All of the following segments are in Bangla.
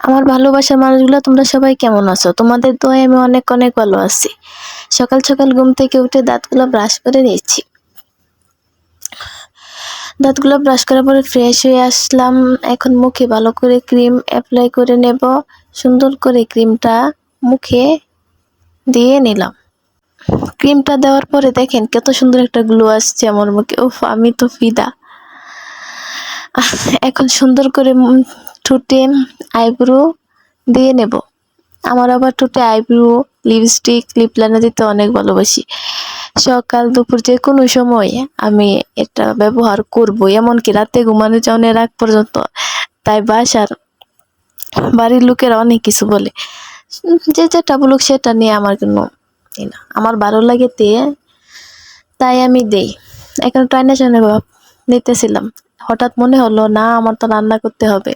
আমার ভালোবাসার মানুষগুলো তোমরা সবাই কেমন আছো? তোমাদের দোয়ায় আমি অনেক অনেক ভালো আছি। সকাল সকাল ঘুম থেকে উঠে দাঁতগুলো ব্রাশ করে নিয়েছি। দাঁতগুলো ব্রাশ করার পরে ফ্রেশ হয়ে আসলাম। এখন মুখে ভালো করে ক্রিম অ্যাপ্লাই করে নেব। সুন্দর করে ক্রিমটা মুখে দিয়ে নিলাম। ক্রিমটা দেওয়ার পরে দেখেন কত সুন্দর একটা গ্লো আসছে আমার মুখে। উফ, আমি তো ফিদা। এখন সুন্দর করে ঠোঁটে আইব্রো দিয়ে নেব। আমার আবার ঠোঁটে আইব্রো, লিপস্টিক, লিপ লাইনার দিতে অনেক ভালোবাসি। সকাল দুপুর যে কোনো সময় আমি এটা ব্যবহার করব, এমনকি রাতে ঘুমানো যাওয়ার আগ পর্যন্ত। তাই বাড়ির লোকেরা অনেক কিছু বলে, যে যেটা বলুক সেটা নিয়ে আমার কোনো না, আমার ভালো লাগে তাই আমি দেই। এখন টাইনা ভাব নিতেছিলাম, হঠাৎ মনে হলো না আমার তো রান্না করতে হবে।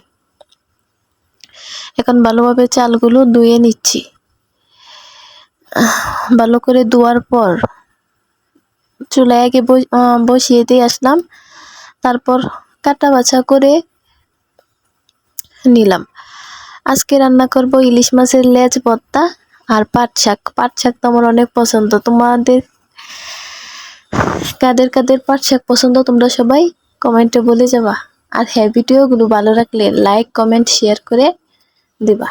এখন ভালোভাবে চালগুলো ধুয়ে নিচ্ছি। ভালো করে ধোয়ার পর চুলায় আগে বসিয়ে দিয়ে আসলাম, তারপর কাটা বাছা করে নিলাম। আজকে রান্না করব ইলিশ মাছের লেজ ভর্তা আর পাট শাক। পাট শাক তো আমার অনেক পছন্দ। তোমাদের কাদের কাদের পাট শাক পছন্দ তোমরা সবাই কমেন্টে বলে যাবা। আর হ্যাঁ, ভিডিওগুলো ভালো লাগলে লাইক, কমেন্ট, শেয়ার করে দিবা।